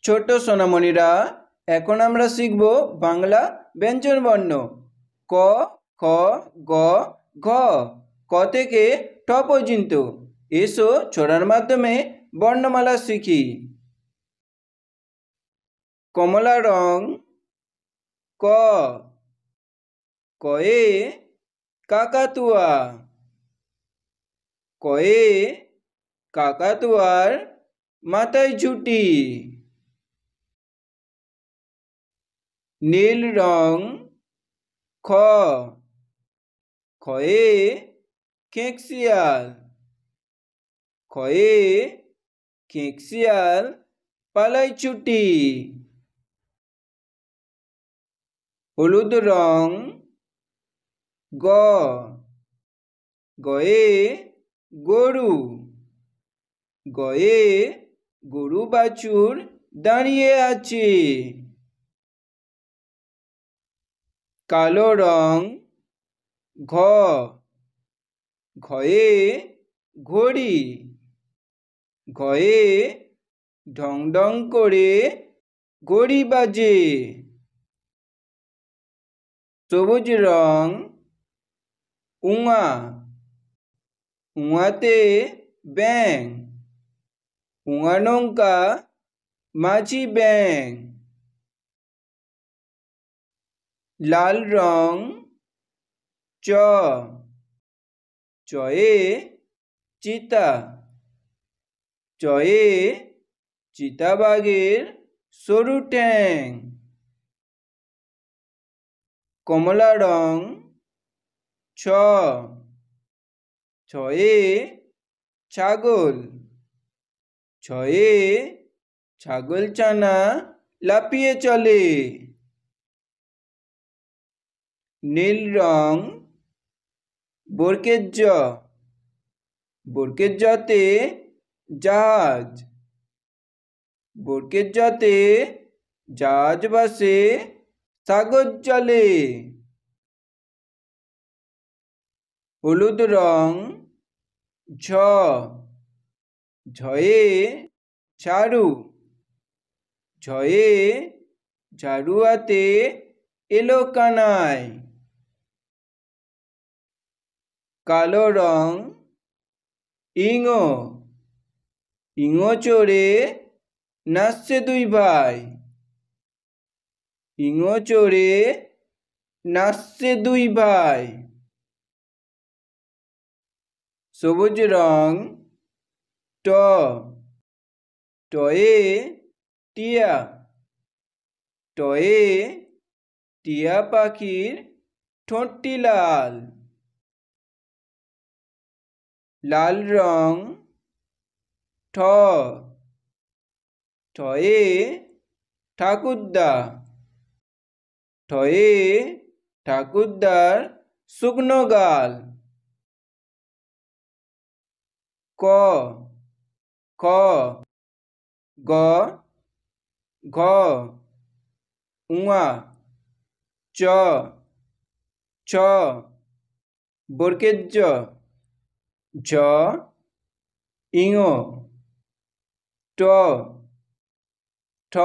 ছোট সোনামণিরা, এখন আমরা শিখব বাংলা ব্যঞ্জন বর্ণ। ক, খ, গ, ঘ। ক থেকে ঠ পর্যন্ত। এসো ছড়ার মাধ্যমে বর্ণমালা শিখি। কমলা রং। ক। কয়ে কাকাতুয়া। কয়ে কাকাতুয়ার মাথায় ঝুঁটি। নীল রং। খ। খয়ে খেঁকশিয়াল। খয়ে খেঁকশিয়াল পালায় ছুটি। হলুদ রং। গ। গয়ে গরু। গয়ে গরু বাছুর দাঁড়িয়ে আছে। কালো রং। ঘ। ঘয়ে ঘড়ি। ঘয়ে ঢং ঢং করে ঘড়ি বাজে। সবুজ রং। উঙা। উঙাতে ব্যাঙ। উঙা নৌকা মাঝি ব্যাঙ। লাল রং। চ। চয়ে চিতা। চয়ে চিতাবাঘের সরু ঠ্যাং। কমলা রং। ছ। ছয়ে ছাগল। ছয়ে ছাগলছানা লাফিয়ে চলে। নীল রং। বর্গের জ। বর্গের জতে জাহাজ। বর্গের জতে জাহাজ ভাসে সাগর জলে। হলুদ রং। ঝ। ঝয়ে ঝাড়ু। ঝয়ে ঝাড়ু হাতে এলো কানাই। কালো রং। ইঙো। ইঙো চড়ে নাচছে দুই ভাই। ইঙো চড়ে নাচছে দুই ভাই। সবুজ রং। ট। টয়ে টিয়া। টয়ে টিয়া পাখির ঠোঁটটি লাল। লাল রং। ঠ। ঠয়ে ঠাকুরদা। ঠয়ে ঠাকুরদার শুকনো গাল। ক। খ। গ। ঘ। উঙা। চ। ছ। বর্গের জ। ঝ। ইঙো। ট। ঠ।